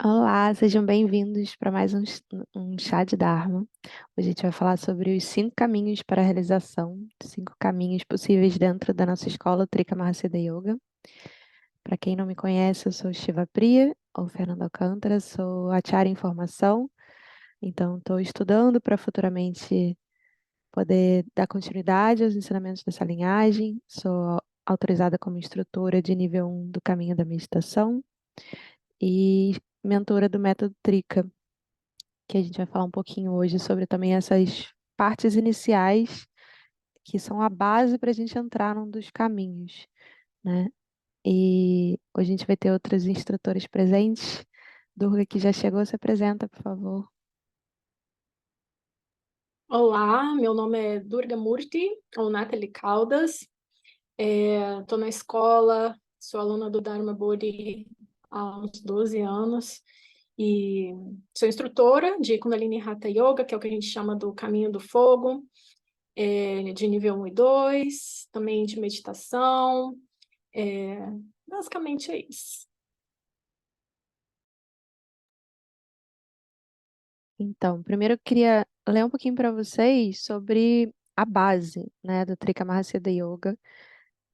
Olá, sejam bem-vindos para mais um chá de Dharma. Hoje a gente vai falar sobre os 5 caminhos para a realização, 5 caminhos possíveis dentro da nossa escola Trika Mahasiddha Yoga. Para quem não me conhece, eu sou Shiva Priya, ou Fernanda Alcântara, sou Acharya em formação, então estou estudando para futuramente poder dar continuidade aos ensinamentos dessa linhagem. Sou autorizada como instrutora de nível 1 do Caminho da Meditação e mentora do Método Trika, que a gente vai falar um pouquinho hoje sobre também essas partes iniciais que são a base para a gente entrar num dos caminhos, né? E hoje a gente vai ter outros instrutores presentes. Durga, que já chegou, se apresenta, por favor. Olá, meu nome é Durga Murthy, ou Nathalie Caldas. Estou na escola, sou aluna do Dharma Bodhi há uns 12 anos e sou instrutora de Kundalini Hatha Yoga, que é o que a gente chama do Caminho do Fogo, de nível 1 e 2, também de meditação. É, Basicamente é isso. Então, primeiro eu queria ler um pouquinho para vocês sobre a base, né, do Trika Mahasiddha Yoga. O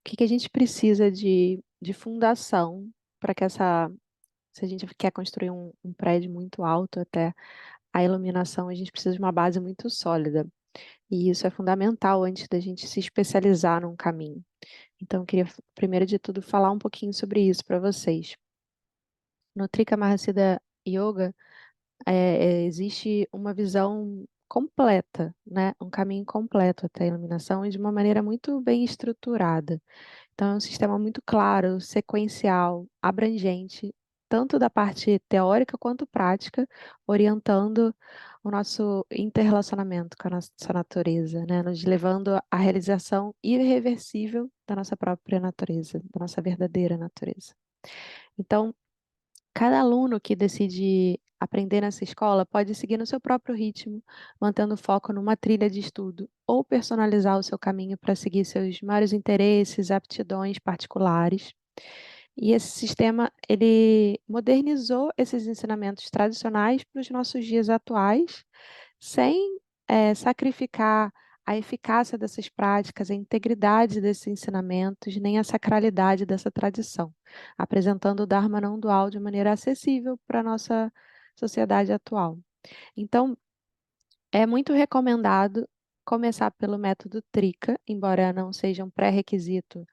que que a gente precisa de fundação para que se a gente quer construir um prédio muito alto até a iluminação, a gente precisa de uma base muito sólida. E isso é fundamental antes da gente se especializar num caminho. Então, eu queria, primeiro de tudo, falar um pouquinho sobre isso para vocês. No Trika Mahasiddha Yoga, existe uma visão completa, né? Um caminho completo até a iluminação e de uma maneira muito bem estruturada. Então, é um sistema muito claro, sequencial, abrangente, tanto da parte teórica quanto prática, orientando o nosso interrelacionamento com a nossa natureza, né? Nos levando à realização irreversível da nossa própria natureza, da nossa verdadeira natureza. Então, cada aluno que decide aprender nessa escola pode seguir no seu próprio ritmo, mantendo foco numa trilha de estudo, ou personalizar o seu caminho para seguir seus maiores interesses, aptidões particulares. E esse sistema, ele modernizou esses ensinamentos tradicionais para os nossos dias atuais, sem sacrificar a eficácia dessas práticas, a integridade desses ensinamentos, nem a sacralidade dessa tradição, apresentando o Dharma não dual de maneira acessível para a nossa sociedade atual. Então, é muito recomendado começar pelo método Trika, embora não seja um pré-requisito.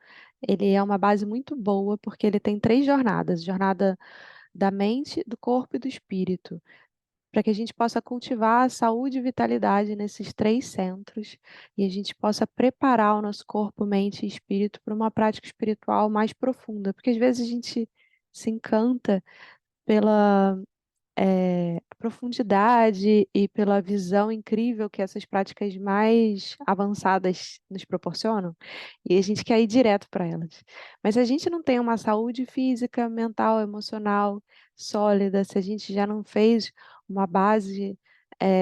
Ele é uma base muito boa porque ele tem 3 jornadas: jornada da mente, do corpo e do espírito, para que a gente possa cultivar a saúde e vitalidade nesses 3 centros e a gente possa preparar o nosso corpo, mente e espírito para uma prática espiritual mais profunda, porque às vezes a gente se encanta pela profundidade e pela visão incrível que essas práticas mais avançadas nos proporcionam, e a gente quer ir direto para elas. Mas se a gente não tem uma saúde física, mental, emocional sólida, se a gente já não fez uma base,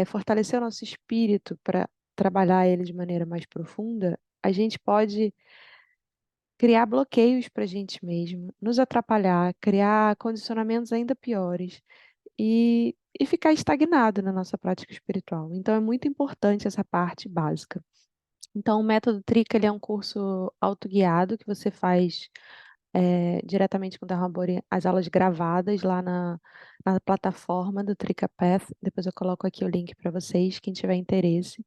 fortalecer o nosso espírito para trabalhar ele de maneira mais profunda, a gente pode criar bloqueios para a gente mesmo, nos atrapalhar, criar condicionamentos ainda piores e ficar estagnado na nossa prática espiritual. Então, é muito importante essa parte básica. Então, o método Trika, ele é um curso autoguiado que você faz diretamente com o Dharmabori, as aulas gravadas lá na plataforma do Trika Path. Depois eu coloco aqui o link para vocês, quem tiver interesse.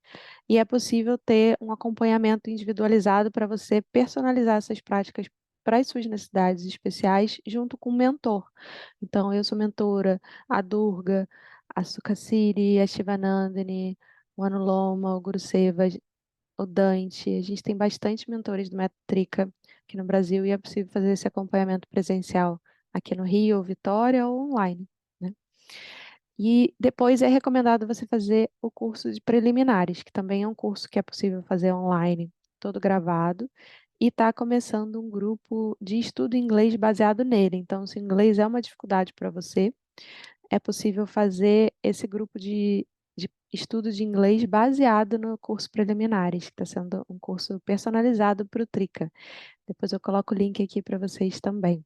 E é possível ter um acompanhamento individualizado para você personalizar essas práticas para as suas necessidades especiais, junto com um mentor. Então, eu sou mentora, a Durga, a Sukhasiri, a Shivanandani, o Anuloma, o Guru Seva, o Dante. A gente tem bastante mentores do Método Trika aqui no Brasil e é possível fazer esse acompanhamento presencial aqui no Rio, Vitória ou online, né? E depois é recomendado você fazer o curso de preliminares, que também é um curso que é possível fazer online, todo gravado, e está começando um grupo de estudo em inglês baseado nele. Então, se o inglês é uma dificuldade para você, é possível fazer esse grupo de estudo de inglês baseado no curso preliminares, que está sendo um curso personalizado para o Trika. Depois eu coloco o link aqui para vocês também.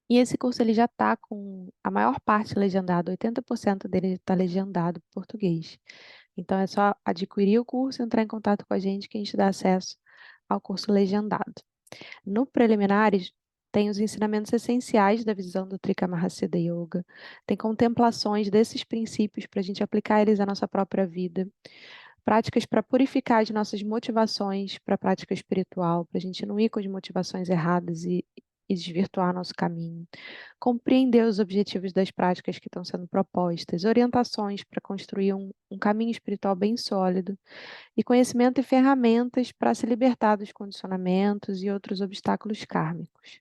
E esse curso ele já está com a maior parte legendado, 80% dele está legendado em português. Então é só adquirir o curso e entrar em contato com a gente que a gente dá acesso ao curso legendado. No preliminares, tem os ensinamentos essenciais da visão do Trikamahasida Yoga, tem contemplações desses princípios para a gente aplicar eles à nossa própria vida, práticas para purificar as nossas motivações para a prática espiritual, para a gente não ir com as motivações erradas e desvirtuar nosso caminho, compreender os objetivos das práticas que estão sendo propostas, orientações para construir um caminho espiritual bem sólido e conhecimento e ferramentas para se libertar dos condicionamentos e outros obstáculos kármicos.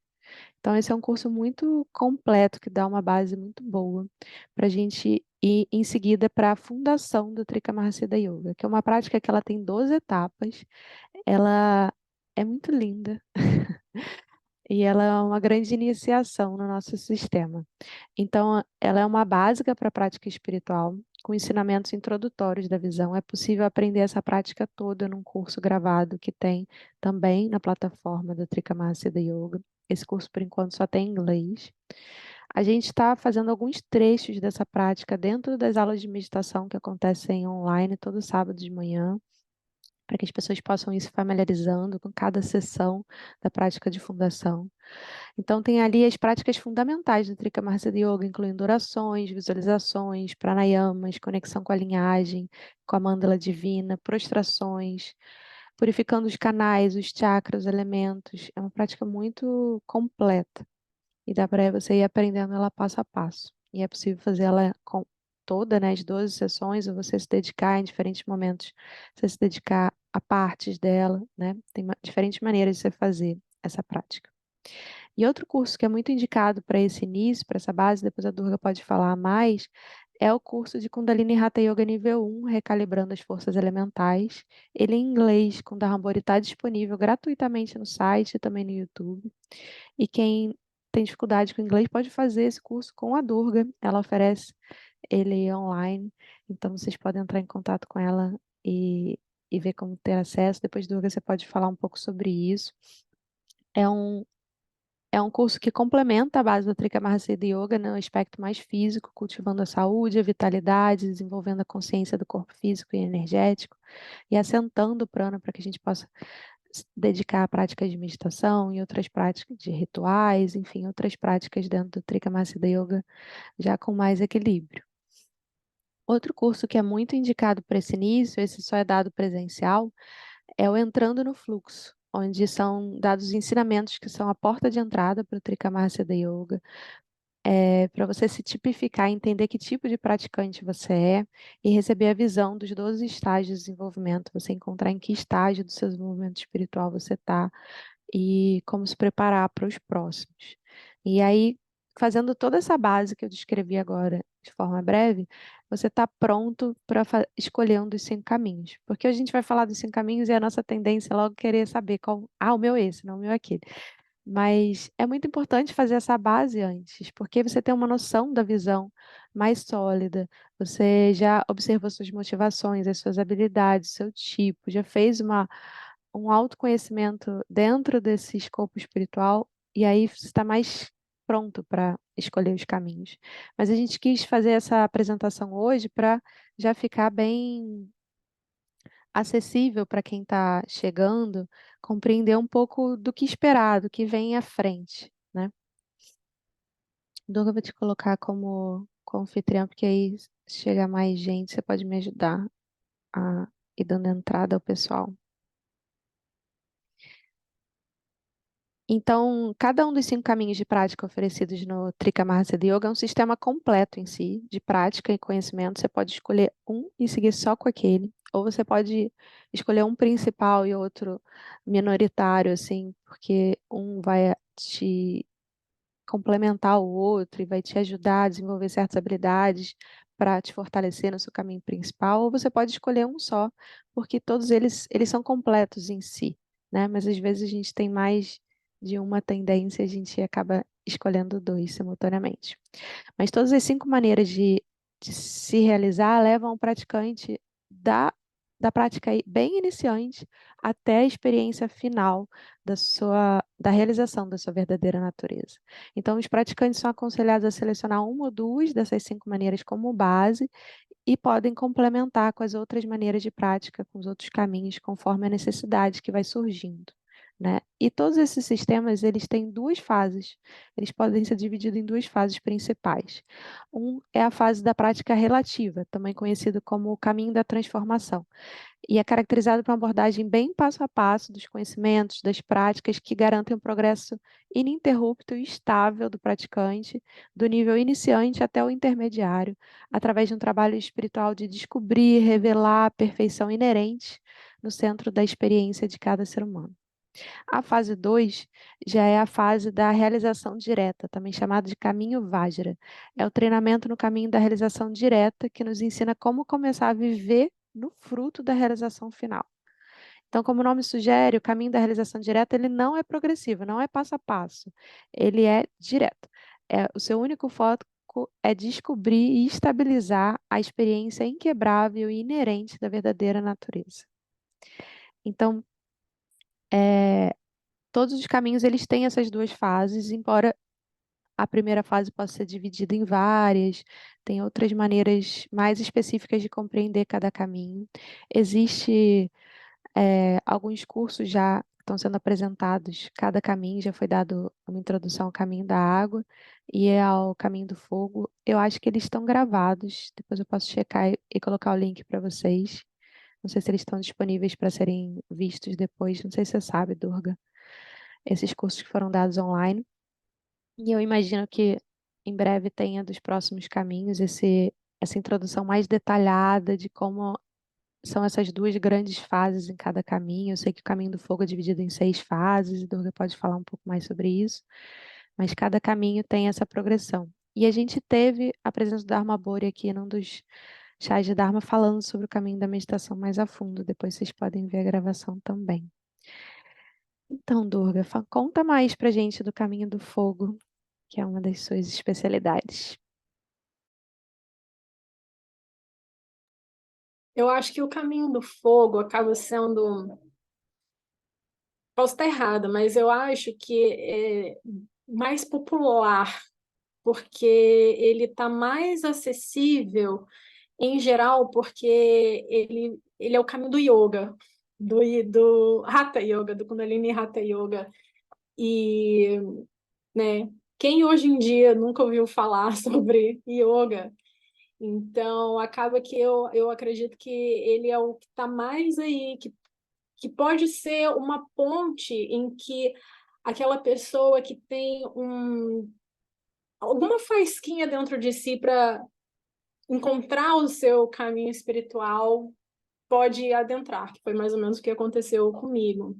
Então, esse é um curso muito completo, que dá uma base muito boa para a gente ir em seguida para a fundação do Trikamahasida Yoga, que é uma prática que ela tem 12 etapas, ela é muito linda e ela é uma grande iniciação no nosso sistema. Então, ela é uma básica para a prática espiritual, com ensinamentos introdutórios da visão. É possível aprender essa prática toda num curso gravado que tem também na plataforma do Trikamahasida Yoga. Esse curso, por enquanto, só tem em inglês. A gente está fazendo alguns trechos dessa prática dentro das aulas de meditação que acontecem online todo sábado de manhã, para que as pessoas possam ir se familiarizando com cada sessão da prática de fundação. Então, tem ali as práticas fundamentais do Trikamahasida Yoga, incluindo orações, visualizações, pranayamas, conexão com a linhagem, com a mandala divina, prostrações, purificando os canais, os chakras, os elementos. É uma prática muito completa e dá para você ir aprendendo ela passo a passo. E é possível fazer ela toda, né, as 12 sessões, ou você se dedicar em diferentes momentos, você se dedicar a partes dela, né? Tem diferentes maneiras de você fazer essa prática. E outro curso que é muito indicado para esse início, para essa base, depois a Durga pode falar mais, é o curso de Kundalini Hatha Yoga nível 1, Recalibrando as Forças Elementais. Ele em inglês, com Dharmabody, está disponível gratuitamente no site e também no YouTube. E quem tem dificuldade com inglês pode fazer esse curso com a Durga. Ela oferece ele online, então vocês podem entrar em contato com ela e ver como ter acesso. Depois, Durga, você pode falar um pouco sobre isso. É um é um curso que complementa a base do Trikamahasida Yoga no aspecto mais físico, cultivando a saúde, a vitalidade, desenvolvendo a consciência do corpo físico e energético e assentando o prana para que a gente possa se dedicar a práticas de meditação e outras práticas de rituais, enfim, outras práticas dentro do Trikamahasida Yoga já com mais equilíbrio. Outro curso que é muito indicado para esse início, esse só é dado presencial, é o Entrando no Fluxo, onde são dados ensinamentos que são a porta de entrada para o Trikamahasida Yoga, para você se tipificar, entender que tipo de praticante você é e receber a visão dos 12 estágios de desenvolvimento, você encontrar em que estágio do seu desenvolvimento espiritual você está e como se preparar para os próximos. E aí, fazendo toda essa base que eu descrevi agora de forma breve, você está pronto para escolher um dos 5 caminhos. Porque a gente vai falar dos 5 caminhos e a nossa tendência é logo querer saber qual. Ah, o meu é esse, não o meu é aquele. Mas é muito importante fazer essa base antes, porque você tem uma noção da visão mais sólida, você já observou suas motivações, as suas habilidades, seu tipo, já fez um autoconhecimento dentro desse escopo espiritual, e aí você está mais pronto para escolher os caminhos. Mas a gente quis fazer essa apresentação hoje para já ficar bem acessível para quem está chegando, compreender um pouco do que esperar, do que vem à frente, né? Então, eu vou te colocar como anfitriã, porque aí chega mais gente, você pode me ajudar a ir dando entrada ao pessoal. Então, cada um dos 5 caminhos de prática oferecidos no Trikamahasida Yoga é um sistema completo em si, de prática e conhecimento. Você pode escolher um e seguir só com aquele, ou você pode escolher um principal e outro minoritário, assim, porque um vai te complementar o outro e vai te ajudar a desenvolver certas habilidades para te fortalecer no seu caminho principal, ou você pode escolher um só, porque todos eles são completos em si, né? Mas às vezes a gente tem mais de uma tendência, a gente acaba escolhendo 2 simultaneamente. Mas todas as 5 maneiras de se realizar levam o praticante da da prática bem iniciante até a experiência final da realização da sua verdadeira natureza. Então, os praticantes são aconselhados a selecionar uma ou duas dessas 5 maneiras como base e podem complementar com as outras maneiras de prática, com os outros caminhos, conforme a necessidade que vai surgindo, né? E todos esses sistemas, eles têm duas fases. Eles podem ser divididos em duas fases principais. Um é a fase da prática relativa, também conhecido como o caminho da transformação, e é caracterizado por uma abordagem bem passo a passo dos conhecimentos, das práticas que garantem um progresso ininterrupto e estável do praticante, do nível iniciante até o intermediário, através de um trabalho espiritual de descobrir, revelar a perfeição inerente no centro da experiência de cada ser humano. A fase 2 já é a fase da realização direta, também chamada de caminho Vajra. É o treinamento no caminho da realização direta que nos ensina como começar a viver no fruto da realização final. Então, como o nome sugere, o caminho da realização direta ele não é progressivo, não é passo a passo, ele é direto. O seu único foco é descobrir e estabilizar a experiência inquebrável e inerente da verdadeira natureza. Então, todos os caminhos eles têm essas duas fases, embora a primeira fase possa ser dividida em várias, tem outras maneiras mais específicas de compreender cada caminho. Existe alguns cursos já que estão sendo apresentados, cada caminho já foi dado uma introdução ao caminho da água e ao caminho do fogo. Eu acho que eles estão gravados, depois eu posso checar e colocar o link para vocês. Não sei se eles estão disponíveis para serem vistos depois, não sei se você sabe, Durga, esses cursos que foram dados online. E eu imagino que em breve tenha dos próximos caminhos essa introdução mais detalhada de como são essas duas grandes fases em cada caminho. Eu sei que o caminho do fogo é dividido em 6 fases, e Durga pode falar um pouco mais sobre isso, mas cada caminho tem essa progressão. E a gente teve a presença do Dharma Bori aqui num dos chás de Dharma falando sobre o caminho da meditação mais a fundo. Depois vocês podem ver a gravação também. Então, Durga, conta mais pra gente do caminho do fogo, que é uma das suas especialidades. Eu acho que o caminho do fogo acaba sendo. Posso estar errada, mas eu acho que é mais popular, porque ele está mais acessível em geral, porque ele é o caminho do yoga, do Hatha Yoga, do Kundalini Hatha Yoga. E, né, quem hoje em dia nunca ouviu falar sobre yoga? Então, acaba que eu acredito que ele é o que está mais aí, que pode ser uma ponte em que aquela pessoa que tem alguma faísquinha dentro de si para encontrar o seu caminho espiritual pode adentrar, que foi mais ou menos o que aconteceu comigo.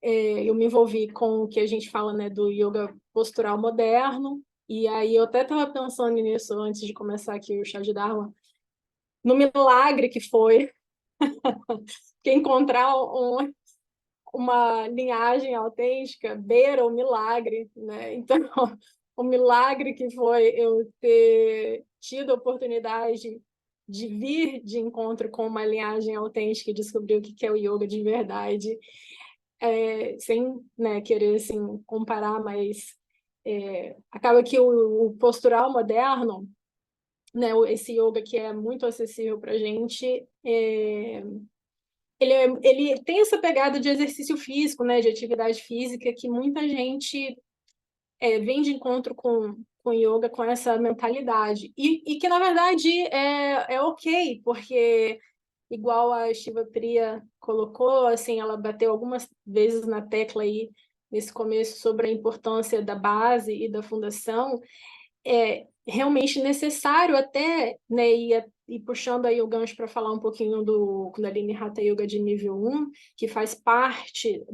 Eu me envolvi com o que a gente fala, né, do yoga postural moderno, e aí eu até estava pensando nisso antes de começar aqui o chá de Dharma, no milagre que foi que encontrar uma linhagem autêntica beira o milagre, né? Então, o milagre que foi eu ter tido a oportunidade de vir de encontro com uma linhagem autêntica e descobrir o que é o yoga de verdade, sem, né, querer assim, comparar, mas acaba que o postural moderno, né, esse yoga que é muito acessível para a gente, ele tem essa pegada de exercício físico, né, de atividade física, que muita gente vem de encontro com yoga com essa mentalidade. E que, na verdade, é ok, porque, igual a Shiva Priya colocou, assim, ela bateu algumas vezes na tecla aí, nesse começo, sobre a importância da base e da fundação, é realmente necessário até, né, e puxando aí o gancho para falar um pouquinho do Kundalini Hatha Yoga de nível 1, que faz parte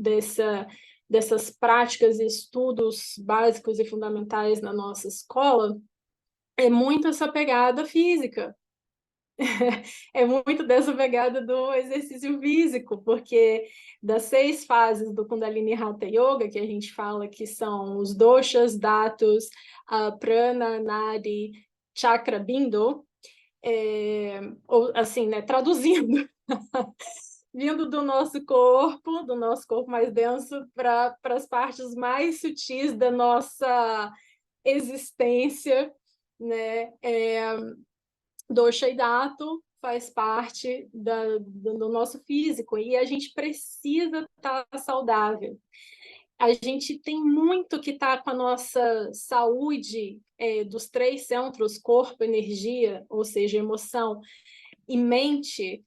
dessas práticas e estudos básicos e fundamentais na nossa escola, é muito essa pegada física. É muito dessa pegada do exercício físico, porque das 6 fases do Kundalini Hatha Yoga, que a gente fala que são os doshas, dhatus, a prana, nadi, chakra, bindu, ou assim, né, traduzindo, vindo do nosso corpo mais denso, para as partes mais sutis da nossa existência, né? Dosha e Dhato faz parte do nosso físico, e a gente precisa estar saudável. A gente tem muito que estar com a nossa saúde dos 3 centros, corpo, energia, ou seja, emoção e mente,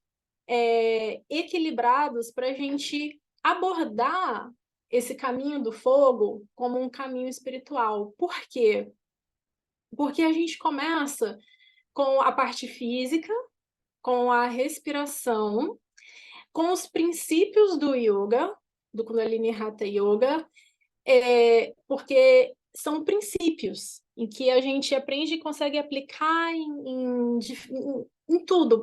equilibrados para a gente abordar esse caminho do fogo como um caminho espiritual. Por quê? Porque a gente começa com a parte física, com a respiração, com os princípios do yoga, do Kundalini Hatha Yoga, porque são princípios em que a gente aprende e consegue aplicar em tudo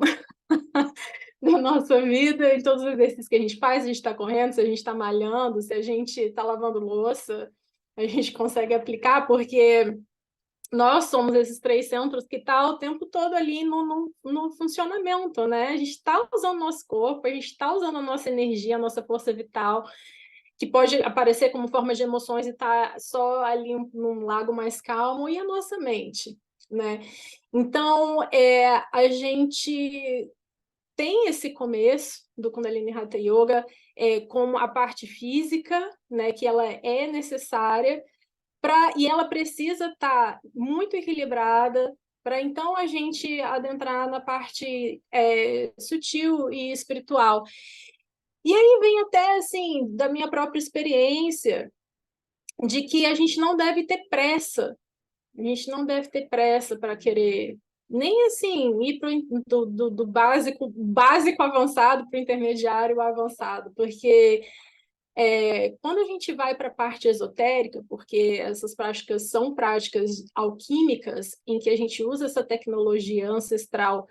da nossa vida, em todos os exercícios que a gente faz, se a gente está correndo, se a gente está malhando, se a gente está lavando louça, a gente consegue aplicar, porque nós somos esses 3 centros que estão o tempo todo ali no funcionamento, né? A gente está usando o nosso corpo, a gente está usando a nossa energia, a nossa força vital, que pode aparecer como forma de emoções e tá só ali num lago mais calmo, e a nossa mente, né? Então, a gente tem esse começo do Kundalini Hatha Yoga como a parte física, né, que ela é necessária, e ela precisa estar muito equilibrada para então a gente adentrar na parte sutil e espiritual. E aí vem até, assim, da minha própria experiência, de que a gente não deve ter pressa. A gente não deve ter pressa para querer, nem assim, ir do básico avançado para o intermediário avançado, porque quando a gente vai para a parte esotérica, porque essas práticas são práticas alquímicas, em que a gente usa essa tecnologia ancestral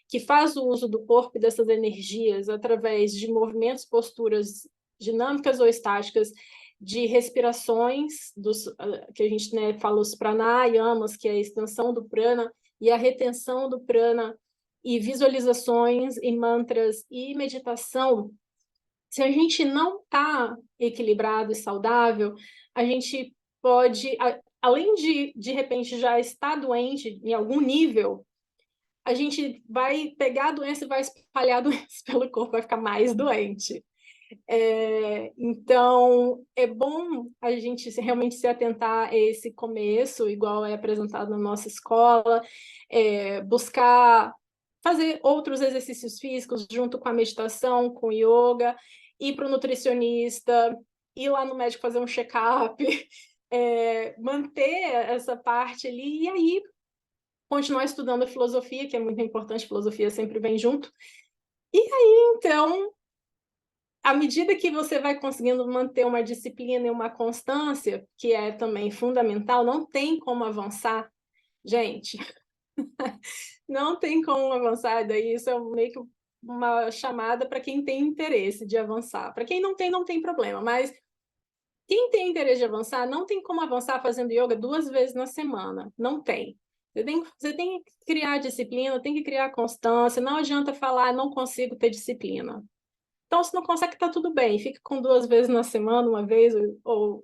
que faz o uso do corpo e dessas energias através de movimentos, posturas dinâmicas ou estáticas, de respirações, que a gente, né, fala os pranayamas, que é a extensão do prana, e a retenção do prana, e visualizações, e mantras, e meditação. Se a gente não está equilibrado e saudável, a gente pode, além de repente, já estar doente em algum nível, a gente vai pegar a doença e vai espalhar a doença pelo corpo, vai ficar mais doente. Então, é bom a gente realmente se atentar a esse começo, igual é apresentado na nossa escola, buscar fazer outros exercícios físicos junto com a meditação, com o yoga, ir para o nutricionista, ir lá no médico fazer um check-up, manter essa parte ali, e aí continuar estudando a filosofia, que é muito importante, filosofia sempre vem junto. E aí, então, à medida que você vai conseguindo manter uma disciplina e uma constância, que é também fundamental, não tem como avançar, gente. Não tem como avançar, daí isso é meio que uma chamada para quem tem interesse de avançar. Para quem não tem, não tem problema, mas quem tem interesse de avançar, não tem como avançar fazendo yoga 2 vezes na semana. Não tem. Você tem que criar disciplina, tem que criar constância. Não adianta falar, não consigo ter disciplina. Então, se não consegue, está tudo bem. Fica com 2 vezes na semana, uma vez, ou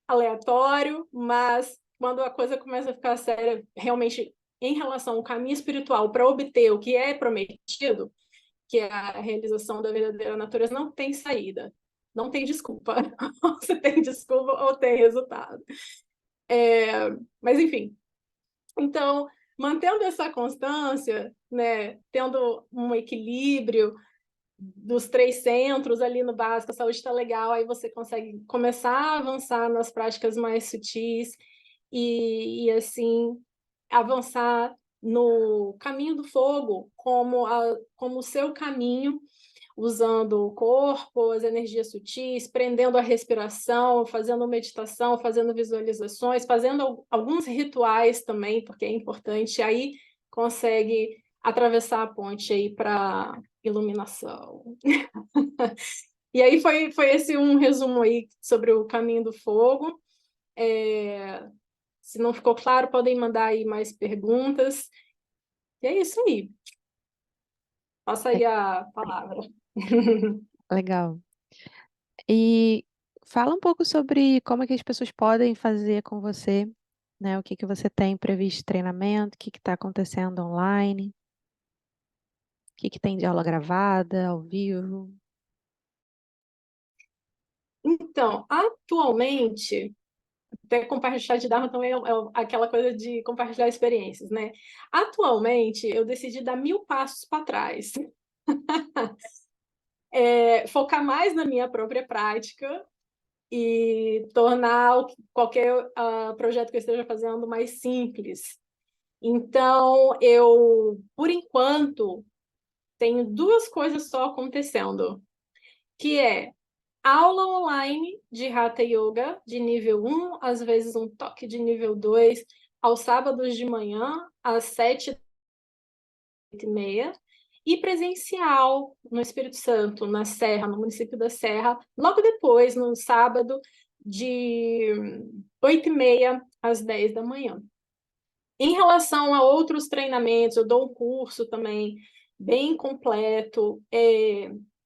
aleatório, mas quando a coisa começa a ficar séria, realmente, em relação ao caminho espiritual para obter o que é prometido, que é a realização da verdadeira natureza, não tem saída. Não tem desculpa. Ou você tem desculpa ou tem resultado. Mas, enfim. Então, mantendo essa constância, né, tendo um equilíbrio dos 3 centros ali no básico, a saúde está legal, aí você consegue começar a avançar nas práticas mais sutis e assim, avançar no caminho do fogo como o seu caminho, usando o corpo, as energias sutis, prendendo a respiração, fazendo meditação, fazendo visualizações, fazendo alguns rituais também, porque é importante, aí consegue atravessar a ponte aí para iluminação. E aí foi esse um resumo aí sobre o caminho do fogo. Se não ficou claro, podem mandar aí mais perguntas. E é isso aí. Passa Le- aí a palavra. Legal. E fala um pouco sobre como é que as pessoas podem fazer com você, né? O que que você tem previsto de treinamento, o que que está acontecendo online, o que que tem de aula gravada, ao vivo. Então, atualmente, até compartilhar de Dharma também é aquela coisa de compartilhar experiências, né? Atualmente, eu decidi dar 1000 passos para trás. Focar mais na minha própria prática e tornar qualquer projeto que eu esteja fazendo mais simples. Então, eu, por enquanto, tenho duas coisas só acontecendo, que é aula online de Hatha Yoga, de nível 1, às vezes um toque de nível 2, aos sábados de manhã, às 7h, 8h30, e presencial no Espírito Santo, na Serra, no município da Serra, logo depois, no sábado, de 8h30 às 10 da manhã. Em relação a outros treinamentos, eu dou um curso também bem completo.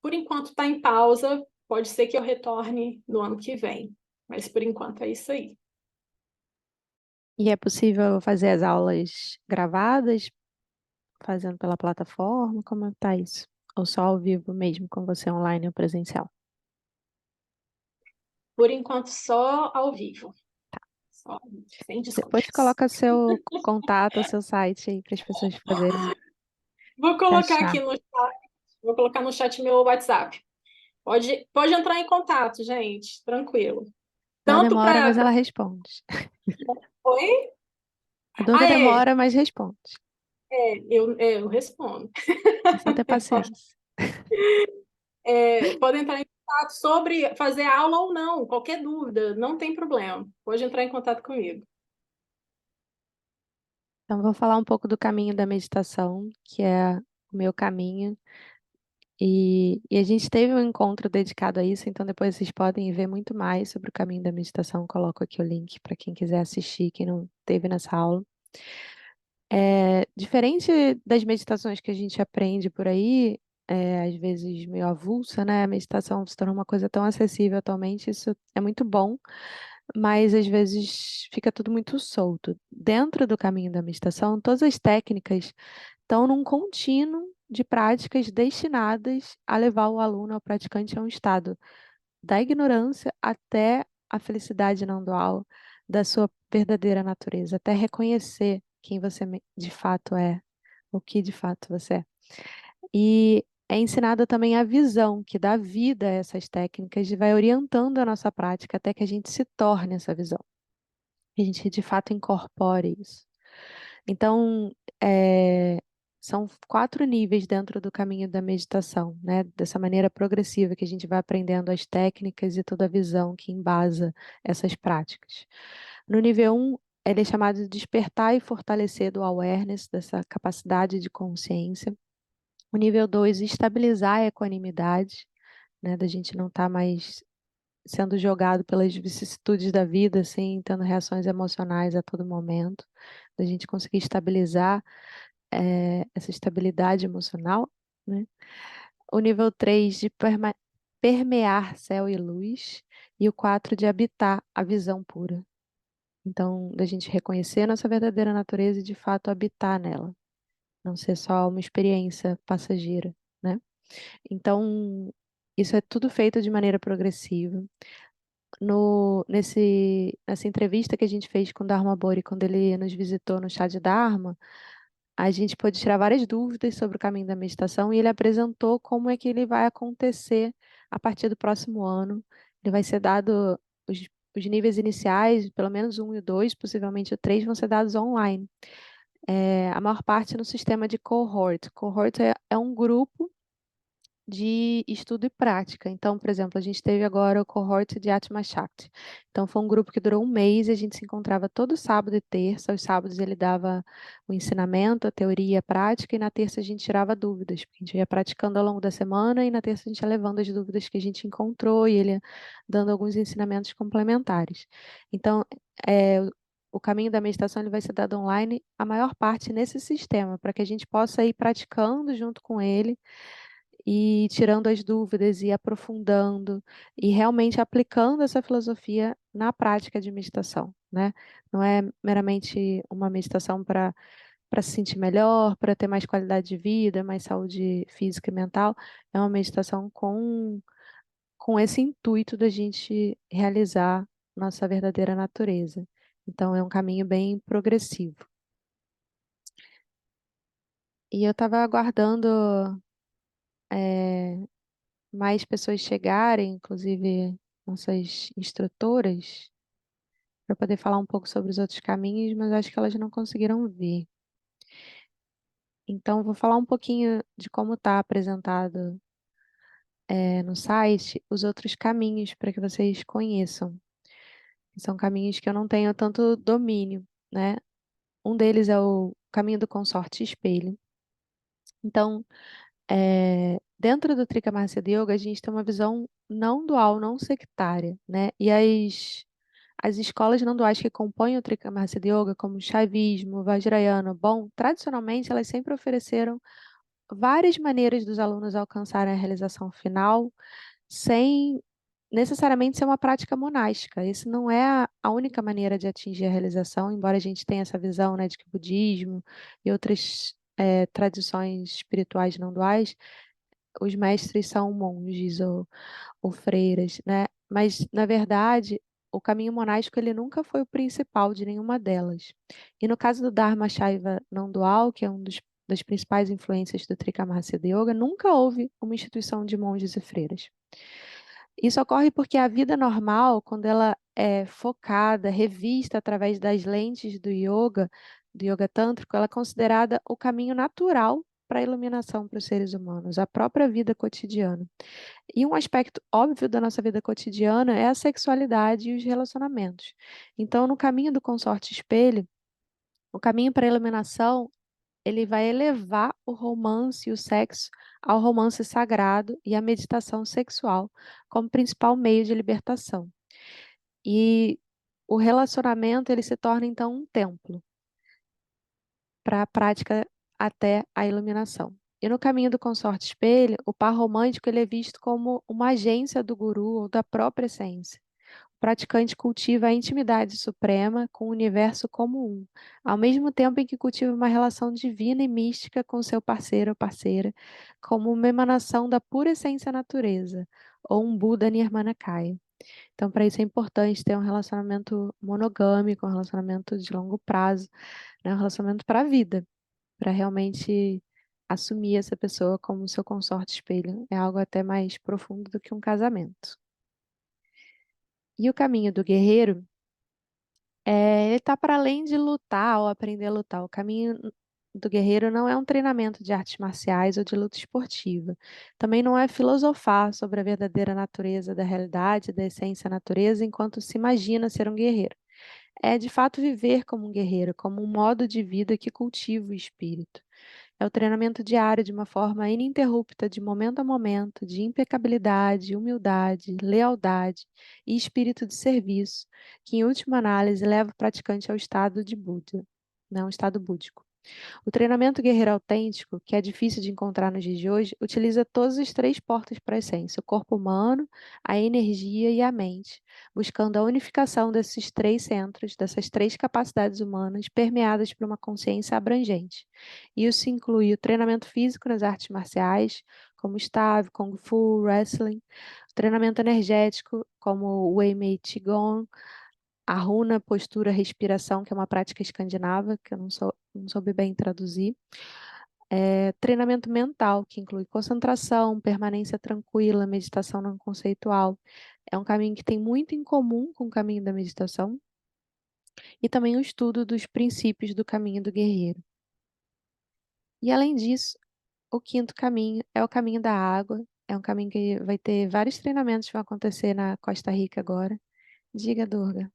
Por enquanto está em pausa, pode ser que eu retorne no ano que vem, mas por enquanto é isso aí. E é possível fazer as aulas gravadas, fazendo pela plataforma? Como é que tá isso? Ou só ao vivo mesmo, com você online ou presencial? Por enquanto, só ao vivo, só sem Depois desculpas. coloca seu contato, seu site aí para as pessoas poderem Vou te colocar achar. aqui no chat, vou colocar no chat meu WhatsApp. Pode entrar em contato, gente, tranquilo. Ela Tanto demora, para. mas ela responde. Oi? A Durga Ah, é. demora, mas responde. Eu respondo. É só ter paciência. Podem entrar em contato sobre fazer aula ou não, qualquer dúvida, não tem problema. Pode entrar em contato comigo. Então, vou falar um pouco do caminho da meditação, que é o meu caminho. E a gente teve um encontro dedicado a isso, então depois vocês podem ver muito mais sobre o caminho da meditação. Coloco aqui o link para quem quiser assistir, quem não teve nessa aula. Diferente das meditações que a gente aprende por aí, às vezes meio avulsa, né? A meditação se tornou uma coisa tão acessível atualmente, isso é muito bom, mas às vezes fica tudo muito solto. Dentro do caminho da meditação, todas as técnicas estão num contínuo de práticas destinadas a levar o aluno, ao praticante, a um estado da ignorância até a felicidade não dual da sua verdadeira natureza, até reconhecer quem você de fato é, o que de fato você é. E é ensinada também a visão que dá vida a essas técnicas e vai orientando a nossa prática até que a gente se torne essa visão, que a gente de fato incorpore isso. Então, são 4 níveis dentro do caminho da meditação, né? Dessa maneira progressiva que a gente vai aprendendo as técnicas e toda a visão que embasa essas práticas. No nível 1, ele é chamado de despertar e fortalecer do awareness, dessa capacidade de consciência. O nível 2, estabilizar a equanimidade, né? Da gente não estar mais sendo jogado pelas vicissitudes da vida, assim, tendo reações emocionais a todo momento, da gente conseguir estabilizar essa estabilidade emocional, né? O nível 3 de permear céu e luz, e o 4 de habitar a visão pura. Então, da gente reconhecer a nossa verdadeira natureza e de fato habitar nela, não ser só uma experiência passageira, né? Então, isso é tudo feito de maneira progressiva. Nessa entrevista que a gente fez com o Dharma Bori, quando ele nos visitou no chá de Dharma, a gente pôde tirar várias dúvidas sobre o caminho da meditação e ele apresentou como é que ele vai acontecer a partir do próximo ano. Ele vai ser dado, os níveis iniciais, pelo menos o 1 e o 2, possivelmente o 3, vão ser dados online. A maior parte no sistema de cohort. Cohort é um grupo de estudo e prática. Então, por exemplo, a gente teve agora o cohort de Atma Shakti. Então, foi um grupo que durou um mês e a gente se encontrava todo sábado e terça. Aos sábados ele dava o ensinamento, a teoria e a prática, e na terça a gente tirava dúvidas, porque a gente ia praticando ao longo da semana e na terça a gente ia levando as dúvidas que a gente encontrou e ele ia dando alguns ensinamentos complementares. Então, o caminho da meditação ele vai ser dado online, a maior parte nesse sistema, para que a gente possa ir praticando junto com ele e tirando as dúvidas e aprofundando e realmente aplicando essa filosofia na prática de meditação, né? Não é meramente uma meditação para se sentir melhor, para ter mais qualidade de vida, mais saúde física e mental, é uma meditação com esse intuito da gente realizar nossa verdadeira natureza. Então, é um caminho bem progressivo. E eu estava aguardando mais pessoas chegarem, inclusive nossas instrutoras, para poder falar um pouco sobre os outros caminhos, mas acho que elas não conseguiram vir. Então, vou falar um pouquinho de como está apresentado no site os outros caminhos para que vocês conheçam. São caminhos que eu não tenho tanto domínio, né? Um deles é o caminho do consorte espelho. Então, dentro do Trikramasya Yoga, a gente tem uma visão não dual, não sectária, né? E as escolas não duais que compõem o Trikramasya Yoga, como o Shaivismo, o Vajrayana, bom, tradicionalmente elas sempre ofereceram várias maneiras dos alunos alcançarem a realização final sem necessariamente ser uma prática monástica. Isso não é a única maneira de atingir a realização, embora a gente tenha essa visão, né, de que o budismo e outras tradições espirituais não duais, os mestres são monges ou freiras, né? Mas, na verdade, o caminho monástico ele nunca foi o principal de nenhuma delas. E no caso do Dharma Shaiva não dual, que é das principais influências do Trikramasya Yoga, nunca houve uma instituição de monges e freiras. Isso ocorre porque a vida normal, quando ela é focada, revista através das lentes do yoga tântrico, ela é considerada o caminho natural para a iluminação para os seres humanos, a própria vida cotidiana. E um aspecto óbvio da nossa vida cotidiana é a sexualidade e os relacionamentos. Então, no caminho do consorte espelho, o caminho para a iluminação, ele vai elevar o romance e o sexo ao romance sagrado e à meditação sexual como principal meio de libertação. E o relacionamento, ele se torna então um templo para a prática até a iluminação. E no caminho do consorte espelho, o par romântico ele é visto como uma agência do guru ou da própria essência. O praticante cultiva a intimidade suprema com o universo como um, ao mesmo tempo em que cultiva uma relação divina e mística com seu parceiro ou parceira, como uma emanação da pura essência natureza, ou um Buda Nirmanakaya. Então, para isso é importante ter um relacionamento monogâmico, um relacionamento de longo prazo, né? Um relacionamento para a vida, para realmente assumir essa pessoa como seu consorte espelho. É algo até mais profundo do que um casamento. E o caminho do guerreiro, ele está para além de lutar ou aprender a lutar. O caminho do guerreiro não é um treinamento de artes marciais ou de luta esportiva. Também não é filosofar sobre a verdadeira natureza da realidade, da essência natureza, enquanto se imagina ser um guerreiro. É de fato viver como um guerreiro, como um modo de vida que cultiva o espírito. É o treinamento diário de uma forma ininterrupta, de momento a momento, de impecabilidade, humildade, lealdade e espírito de serviço, que em última análise leva o praticante ao estado de Buda, não, estado búdico. O treinamento guerreiro autêntico, que é difícil de encontrar nos dias de hoje, utiliza todas as três portas para a essência: o corpo humano, a energia e a mente, buscando a unificação desses três centros, dessas três capacidades humanas, permeadas por uma consciência abrangente. Isso inclui o treinamento físico nas artes marciais, como Stave, Kung Fu, Wrestling, o treinamento energético, como o Wei Mei Qigong, a runa, postura, respiração, que é uma prática escandinava, que eu não soube bem traduzir. Treinamento mental, que inclui concentração, permanência tranquila, meditação não conceitual. É um caminho que tem muito em comum com o caminho da meditação. E também o estudo dos princípios do caminho do guerreiro. E além disso, o quinto caminho é o caminho da água. É um caminho que vai ter vários treinamentos que vão acontecer na Costa Rica agora. Diga, Durga.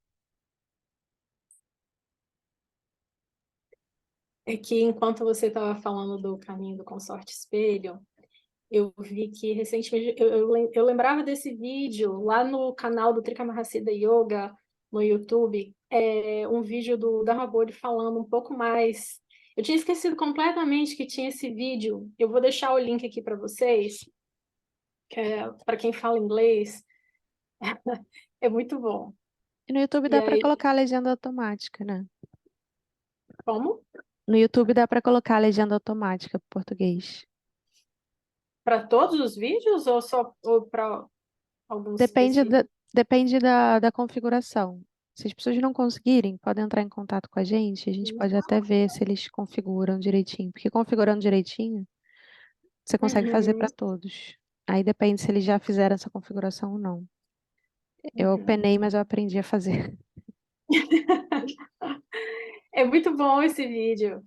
É que enquanto você estava falando do caminho do consorte espelho, eu vi que recentemente eu lembrava desse vídeo lá no canal do Trikamahasida Yoga no YouTube. um vídeo do Dharma Bodhi falando um pouco mais. Eu tinha esquecido completamente que tinha esse vídeo. Eu vou deixar o link aqui para vocês, que é para quem fala inglês. É muito bom. E no YouTube E dá para aí, colocar a legenda automática, né? como? No YouTube dá para colocar a legenda automática para português. Para todos os vídeos ou só ou para alguns Depende específicos? da configuração. Se as pessoas não conseguirem, podem entrar em contato com a gente pode até ver se eles configuram direitinho. Porque configurando direitinho, você consegue fazer Uhum, para todos. Aí depende se eles já fizeram essa configuração ou não. Eu uhum. penei, mas eu aprendi a fazer. É muito bom esse vídeo.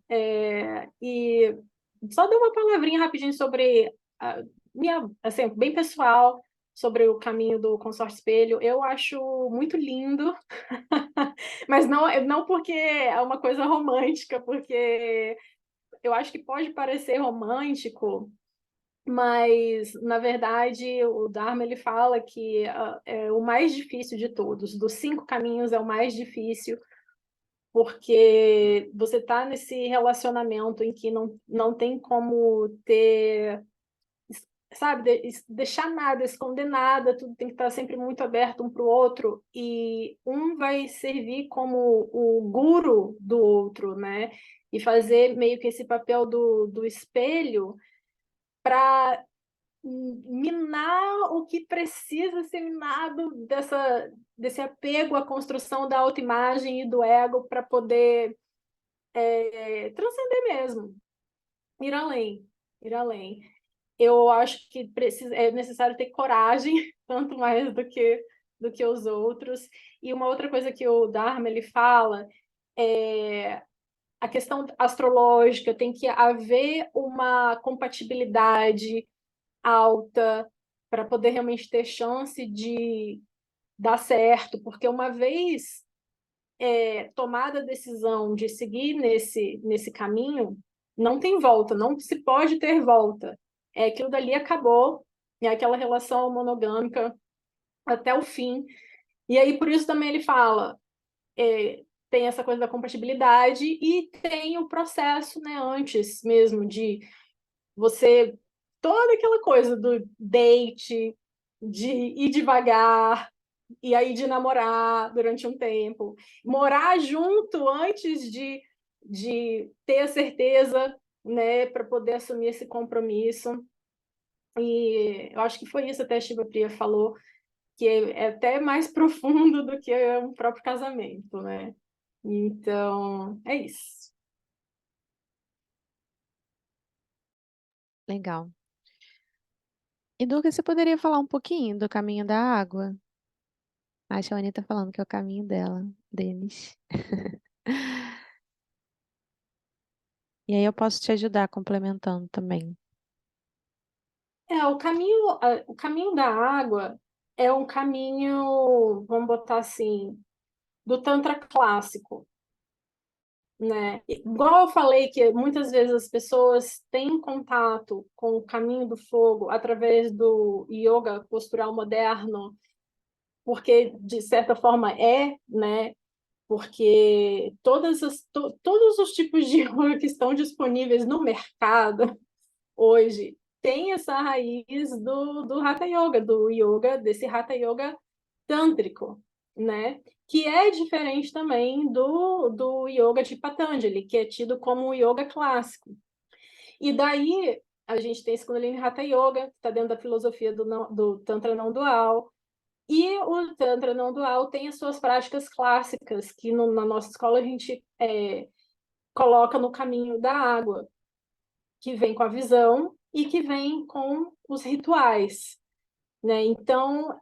E só dei uma palavrinha rapidinho sobre a minha, assim, bem pessoal, sobre o caminho do consórcio espelho. Eu acho muito lindo, mas não porque é uma coisa romântica, porque eu acho que pode parecer romântico, mas na verdade o Dharma ele fala que é o mais difícil de todos. Dos 5 caminhos é o mais difícil porque você está nesse relacionamento em que não tem como ter, sabe, deixar nada, esconder nada, tudo tem que estar sempre muito aberto um para o outro, e um vai servir como o guru do outro, né? E fazer meio que esse papel do espelho para minar o que precisa ser minado desse apego à construção da autoimagem e do ego para poder transcender mesmo, ir além, ir além. Eu acho que é necessário ter coragem, tanto mais do que os outros. E uma outra coisa que o Dharma ele fala é a questão astrológica, tem que haver uma compatibilidade alta para poder realmente ter chance de dar certo, porque uma vez tomada a decisão de seguir nesse caminho, não tem volta, não se pode ter volta. Aquilo dali acabou, é aquela relação monogâmica até o fim. E aí, por isso também ele fala, tem essa coisa da compatibilidade e tem o processo, né, antes mesmo de você, toda aquela coisa do date, de ir devagar, e aí de namorar durante um tempo, morar junto antes de ter a certeza, né, para poder assumir esse compromisso. E eu acho que foi isso até a Shiva Priya falou, que é até mais profundo do que um próprio casamento, né? Então, é isso. Legal. E Duca, você poderia falar um pouquinho do caminho da água? A Shawnee tá falando que é o caminho dela, deles. E aí eu posso te ajudar complementando também. O caminho da água é um caminho, vamos botar assim, do Tantra clássico, né? Igual eu falei que muitas vezes as pessoas têm contato com o caminho do fogo através do yoga postural moderno, porque de certa forma né? Porque todos os tipos de yoga que estão disponíveis no mercado hoje têm essa raiz do Hatha Yoga, desse Hatha Yoga tântrico, né? Que é diferente também do yoga de Patanjali, que é tido como o yoga clássico. E daí a gente tem esse Kundalini Hatha Yoga, que está dentro da filosofia do Tantra não dual, e o Tantra não dual tem as suas práticas clássicas, que na nossa escola a gente coloca no caminho da água, que vem com a visão e que vem com os rituais, né? Então,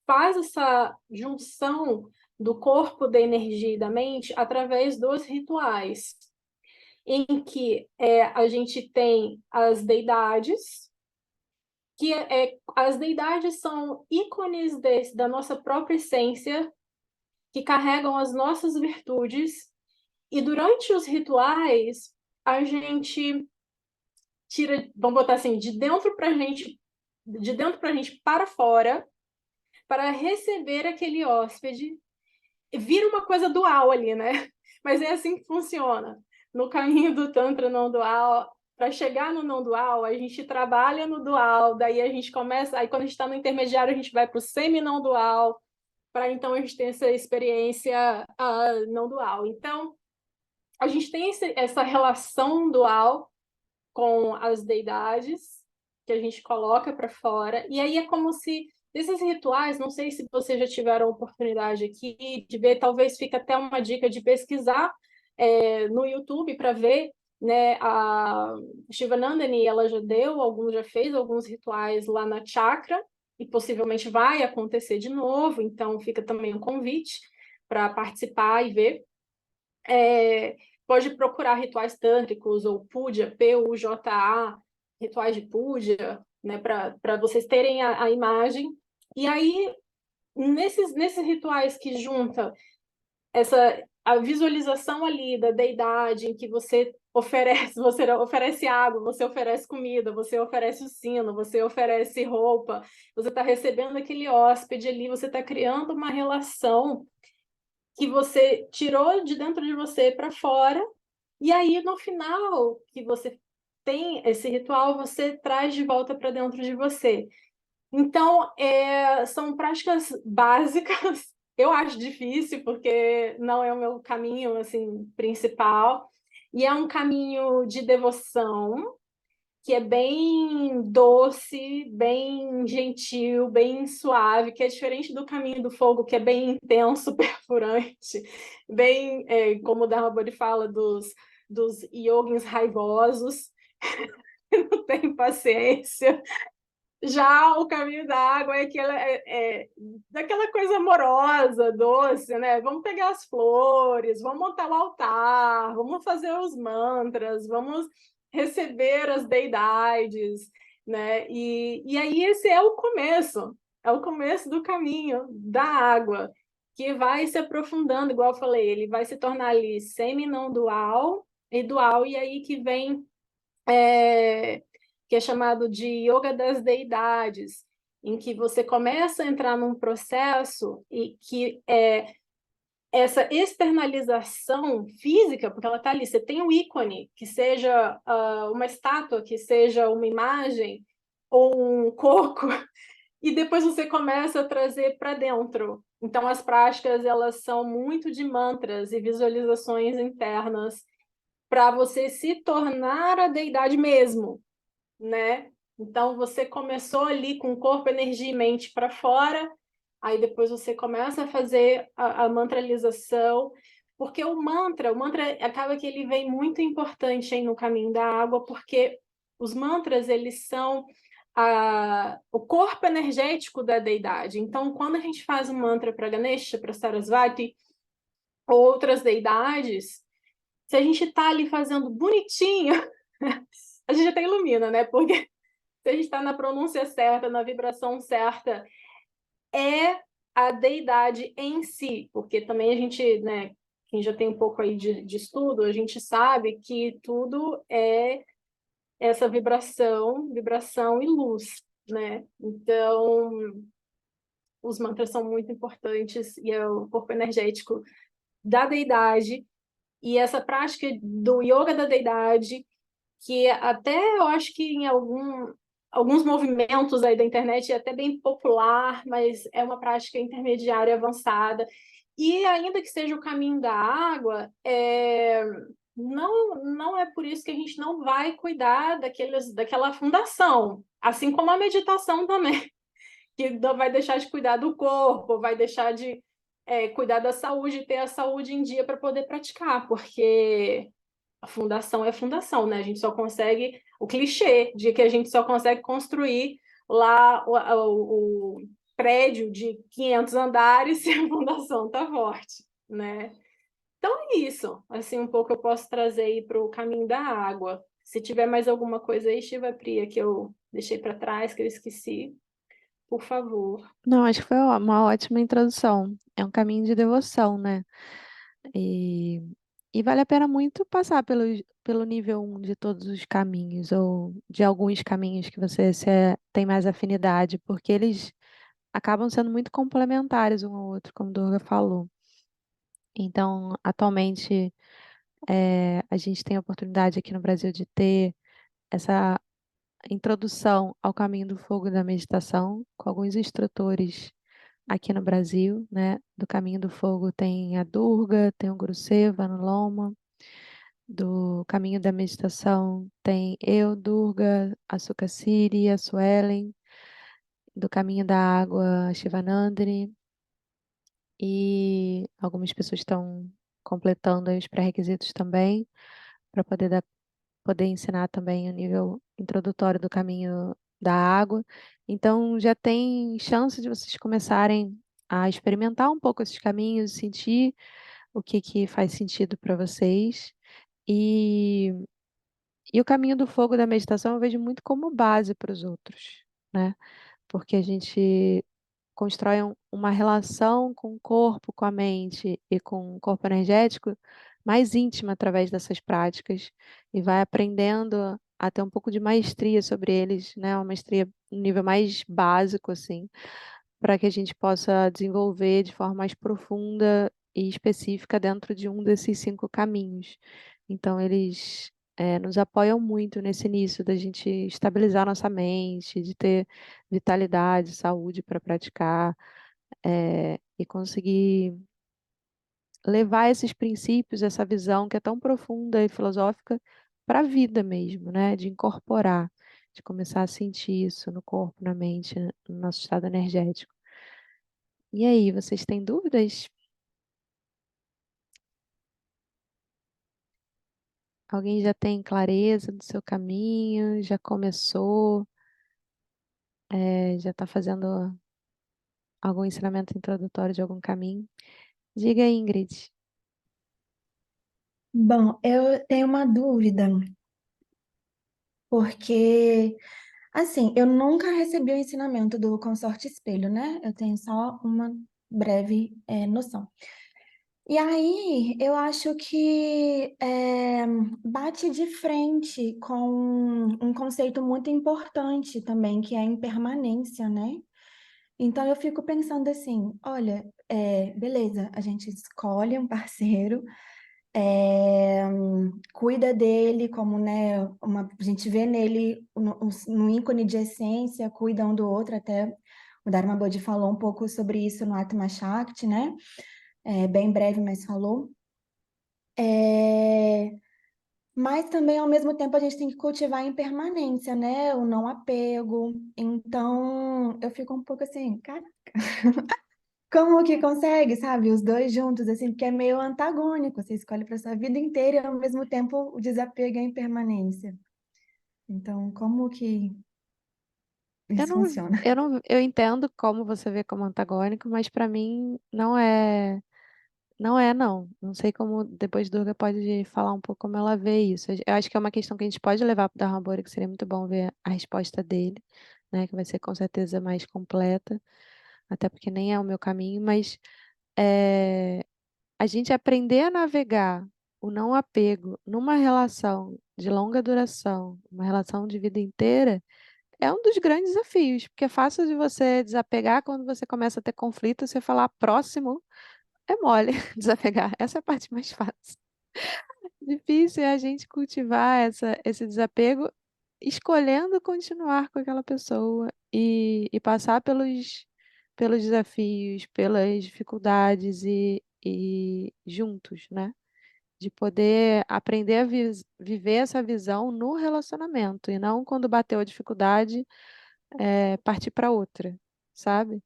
faz essa junção do corpo, da energia e da mente através dos rituais, em que a gente tem as deidades, que as deidades são ícones da nossa própria essência, que carregam as nossas virtudes, e durante os rituais, a gente tira, vamos botar assim, de dentro para a gente para fora, para receber aquele hóspede vira uma coisa dual ali, né? Mas é assim que funciona. No caminho do Tantra não dual, para chegar no não dual, a gente trabalha no dual, daí a gente começa, aí quando a gente está no intermediário, a gente vai para o semi-não dual, para então a gente ter essa experiência não dual. Então, a gente tem essa relação dual com as deidades que a gente coloca para fora, e aí é como se esses rituais, não sei se vocês já tiveram oportunidade aqui de ver, talvez fica até uma dica de pesquisar no YouTube para ver, né, a Shivanandani, ela já fez alguns rituais lá na chakra, e possivelmente vai acontecer de novo, então fica também um convite para participar e ver. É, pode procurar rituais tântricos ou puja, Puja, rituais de puja, né, para vocês terem a imagem. E aí, nesses rituais que junta a visualização ali da deidade, em que você oferece água, você oferece comida, você oferece o sino, você oferece roupa, você está recebendo aquele hóspede ali, você está criando uma relação que você tirou de dentro de você para fora, e aí no final que você tem esse ritual, você traz de volta para dentro de você. Então, são práticas básicas. Eu acho difícil, porque não é o meu caminho assim, principal, e é um caminho de devoção, que é bem doce, bem gentil, bem suave, que é diferente do caminho do fogo, que é bem intenso, perfurante, bem, como o Dharma Bodhi fala, dos yogins raivosos, não tem paciência. Já o caminho da água daquela coisa amorosa, doce, né? Vamos pegar as flores, vamos montar o altar, vamos fazer os mantras, vamos receber as deidades, né? E aí esse é o começo do caminho da água, que vai se aprofundando, igual eu falei, ele vai se tornar ali semi-não dual e dual, e aí que vem que é chamado de Yoga das Deidades, em que você começa a entrar num processo e que essa externalização física, porque ela está ali, você tem um ícone, que seja uma estátua, que seja uma imagem, ou um coco, e depois você começa a trazer para dentro. Então, as práticas, elas são muito de mantras e visualizações internas, para você se tornar a deidade mesmo, né? Então você começou ali com corpo, energia e mente para fora, aí depois você começa a fazer a mantralização, porque o mantra acaba que ele vem muito importante aí no caminho da água, porque os mantras, eles são o corpo energético da deidade. Então, quando a gente faz um mantra para Ganesha, para Sarasvati, ou outras deidades, se a gente está ali fazendo bonitinho, a gente até ilumina, né? Porque se a gente está na pronúncia certa, na vibração certa, é a deidade em si, porque também a gente, né, quem já tem um pouco aí de estudo, a gente sabe que tudo é essa vibração e luz, né? Então, os mantras são muito importantes e é o corpo energético da deidade, e essa prática do yoga da deidade, que até eu acho que em alguns movimentos aí da internet é até bem popular, mas é uma prática intermediária avançada. E ainda que seja o caminho da água, não é por isso que a gente não vai cuidar daquela fundação, assim como a meditação também, que não vai deixar de cuidar do corpo, vai deixar de cuidar da saúde, ter a saúde em dia para poder praticar, porque a fundação é fundação, né? A gente só consegue o clichê de que a gente só consegue construir lá o prédio de 500 andares se a fundação tá forte, né? Então é isso. Assim, um pouco eu posso trazer aí para o caminho da água. Se tiver mais alguma coisa aí, Shiva Priya, que eu deixei para trás, que eu esqueci, por favor. Não, acho que foi uma ótima introdução. É um caminho de devoção, né? E, e vale a pena muito passar pelo nível 1 de todos os caminhos, ou de alguns caminhos que você tem mais afinidade, porque eles acabam sendo muito complementares um ao outro, como o Durga falou. Então, atualmente, a gente tem a oportunidade aqui no Brasil de ter essa introdução ao caminho do fogo da meditação com alguns instrutores aqui no Brasil, né? Do caminho do fogo tem a Durga, tem o Guru Seva no Loma. Do caminho da meditação tem eu, Durga, a Sukhasiri, a Suelen. Do caminho da água, a Shivanandri. E algumas pessoas estão completando aí os pré-requisitos também, para poder ensinar também o nível introdutório do caminho da água. Então, já tem chance de vocês começarem a experimentar um pouco esses caminhos, sentir o que que faz sentido para vocês. E, e o caminho do fogo da meditação eu vejo muito como base para os outros, né? Porque a gente constrói uma relação com o corpo, com a mente e com o corpo energético mais íntima através dessas práticas e vai aprendendo a ter um pouco de maestria sobre eles, né? Uma maestria no nível mais básico, assim, para que a gente possa desenvolver de forma mais profunda e específica dentro de um desses 5 caminhos. Então, eles nos apoiam muito nesse início da gente estabilizar nossa mente, de ter vitalidade, saúde para praticar, e conseguir levar esses princípios, essa visão que é tão profunda e filosófica para a vida mesmo, né? De incorporar, de começar a sentir isso no corpo, na mente, no nosso estado energético. E aí, vocês têm dúvidas? Alguém já tem clareza do seu caminho? Já começou? Já está fazendo algum ensinamento introdutório de algum caminho? Diga aí, Ingrid. Bom, eu tenho uma dúvida, porque, assim, eu nunca recebi o ensinamento do Consorte Espelho, né? Eu tenho só uma breve, noção. E aí, eu acho que bate de frente com um conceito muito importante também, que é a impermanência, né? Então, eu fico pensando assim, olha, beleza, a gente escolhe um parceiro, é, cuida dele como, né, a gente vê nele um ícone de essência, cuida um do outro, até o Dharma Bodhi falou um pouco sobre isso no Atma Shakti, né? Bem breve, mas falou. É, mas também, ao mesmo tempo, a gente tem que cultivar a impermanência, né? O não apego. Então, eu fico um pouco assim, cara, como que consegue, sabe? Os dois juntos, assim, porque é meio antagônico. Você escolhe para sua vida inteira e, ao mesmo tempo, o desapego e a impermanência. Então, como que Eu isso não, funciona? eu entendo como você vê como antagônico, mas para mim não é. Não é, não. Não sei como depois Durga pode falar um pouco como ela vê isso. Eu acho que é uma questão que a gente pode levar para o Dharma, que seria muito bom ver a resposta dele, né? Que vai ser com certeza mais completa, até porque nem é o meu caminho, mas é, a gente aprender a navegar o não apego numa relação de longa duração, uma relação de vida inteira, é um dos grandes desafios, porque é fácil de você desapegar quando você começa a ter conflito, você falar próximo. É mole desapegar. Essa é a parte mais fácil. Difícil é a gente cultivar esse desapego, escolhendo continuar com aquela pessoa e passar pelos desafios, pelas dificuldades e juntos, né? De poder aprender a viver essa visão no relacionamento e não quando bateu a dificuldade, partir para outra, sabe?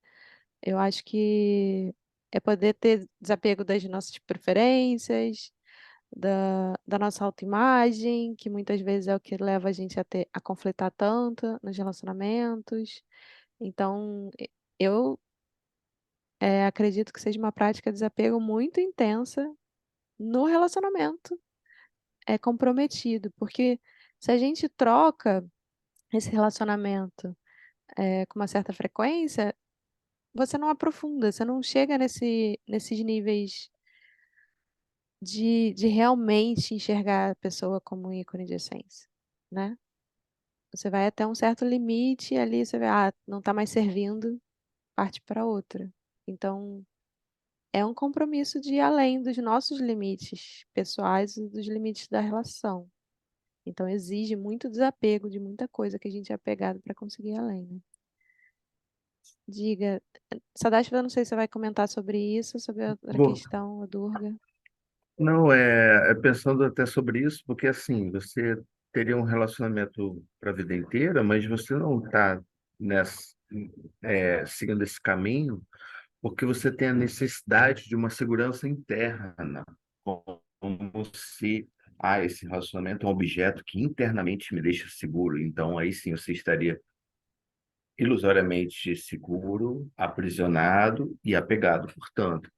Eu acho que é poder ter desapego das nossas preferências, da nossa autoimagem, que muitas vezes é o que leva a gente a conflitar tanto nos relacionamentos. Então, eu acredito que seja uma prática de desapego muito intensa no relacionamento comprometido, porque se a gente troca esse relacionamento com uma certa frequência, você não aprofunda, você não chega nesses níveis de realmente enxergar a pessoa como um ícone de essência, né? Você vai até um certo limite e ali você vê, não está mais servindo, parte para outra. Então, é um compromisso de ir além dos nossos limites pessoais e dos limites da relação. Então, exige muito desapego de muita coisa que a gente é apegado para conseguir ir além, né? Diga, Sadashva, eu não sei se você vai comentar sobre isso, sobre a outra Vou. questão, a Durga. Não, pensando até sobre isso, porque assim, você teria um relacionamento para a vida inteira, mas você não está nessa, seguindo esse caminho porque você tem a necessidade de uma segurança interna, como se esse relacionamento é um objeto que internamente me deixa seguro. Então, aí sim você estaria ilusoriamente seguro, aprisionado e apegado, portanto,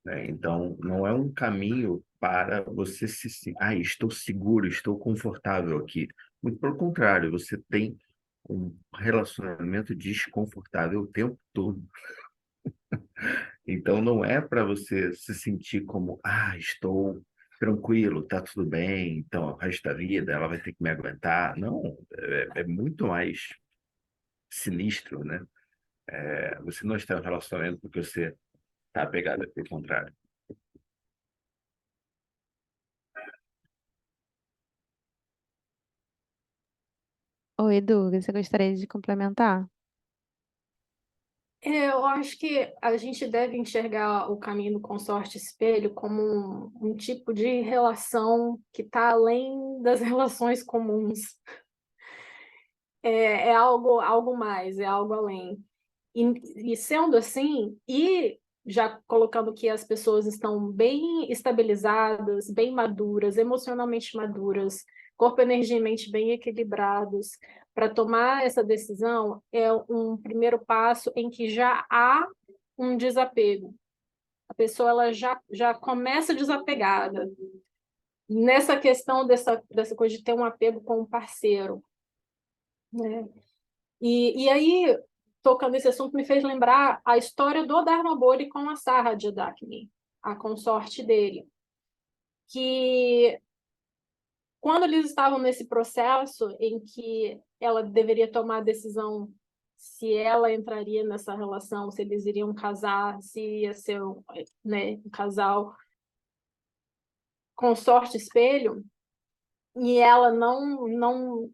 né? Então, não é um caminho para você estou seguro, estou confortável aqui. Muito pelo contrário, você tem um relacionamento desconfortável o tempo todo. Então, não é para você se sentir como, estou tranquilo, tá tudo bem, então o resto da vida ela vai ter que me aguentar. Não, é muito mais sinistro, né? Você não está em um relacionamento porque você está apegado, pelo contrário. Oi, Durga, você gostaria de complementar? Eu acho que a gente deve enxergar o caminho do consorte espelho como um tipo de relação que está além das relações comuns. É algo mais, é algo além. E sendo assim, e já colocando que as pessoas estão bem estabilizadas, bem maduras, emocionalmente maduras, corpo, energia e mente bem equilibrados, para tomar essa decisão, é um primeiro passo em que já há um desapego. A pessoa ela já começa desapegada. Nessa questão dessa coisa de ter um apego com um parceiro, né? E aí, tocando nesse assunto, me fez lembrar a história do Dharma Bodhi com a Sarah Jadakini, a consorte dele, que quando eles estavam nesse processo em que ela deveria tomar a decisão se ela entraria nessa relação, se eles iriam casar, se ia ser um casal consorte espelho, e ela não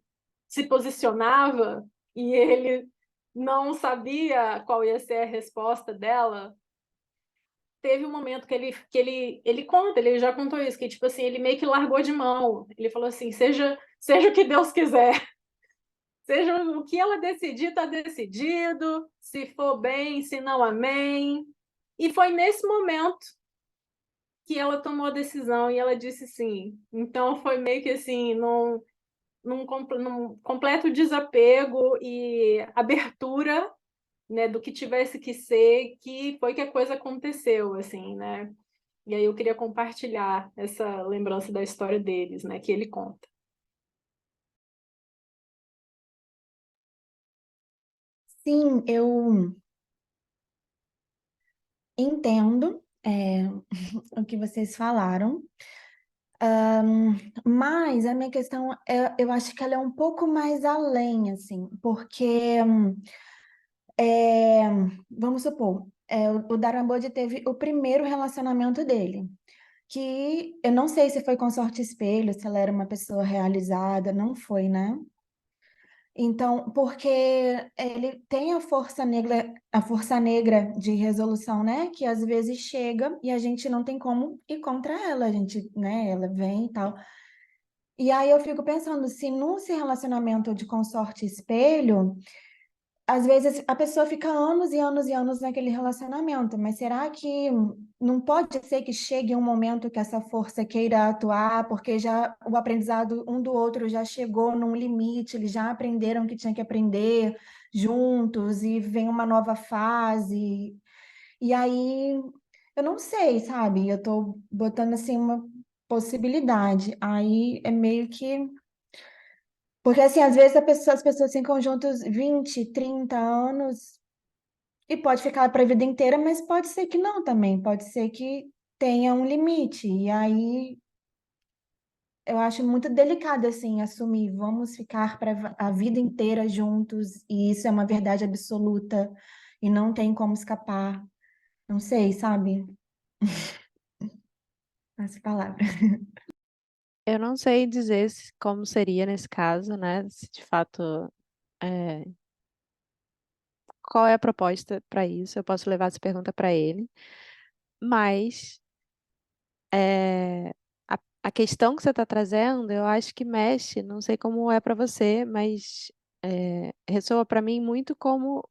se posicionava e ele não sabia qual ia ser a resposta dela. Teve um momento que ele conta, ele já contou isso, que tipo assim, ele meio que largou de mão. Ele falou assim: seja o que Deus quiser, seja o que ela decidir, está decidido, se for bem, se não, amém. E foi nesse momento que ela tomou a decisão e ela disse sim. Então foi meio que assim, num completo desapego e abertura, né, do que tivesse que ser, que foi que a coisa aconteceu, assim, né? E aí eu queria compartilhar essa lembrança da história deles, né, que ele conta. Sim, eu entendo, o que vocês falaram, mas a minha questão, eu acho que ela é um pouco mais além, assim, porque, é, vamos supor, o Daramboudi teve o primeiro relacionamento dele, que eu não sei se foi com sorte espelho, se ela era uma pessoa realizada, não foi, né? Então, porque ele tem a força negra de resolução, né? Que às vezes chega e a gente não tem como ir contra ela, a gente, né? Ela vem e tal. E aí eu fico pensando, se num relacionamento de consorte espelho, às vezes a pessoa fica anos e anos e anos naquele relacionamento, mas será que não pode ser que chegue um momento que essa força queira atuar, porque já o aprendizado um do outro já chegou num limite, eles já aprenderam o que tinha que aprender juntos e vem uma nova fase. E aí eu não sei, sabe? Eu tô botando assim uma possibilidade. Aí é meio que porque, assim, às vezes as pessoas ficam juntos 20, 30 anos e pode ficar para a vida inteira, mas pode ser que não também, pode ser que tenha um limite. E aí eu acho muito delicado, assim, assumir, vamos ficar para a vida inteira juntos e isso é uma verdade absoluta e não tem como escapar. Não sei, sabe? Essa palavra. Eu não sei dizer como seria nesse caso, né? Se de fato, é, qual é a proposta para isso? Eu posso levar essa pergunta para ele, mas é, a questão que você está trazendo, eu acho que mexe, não sei como é para você, mas ressoa para mim muito como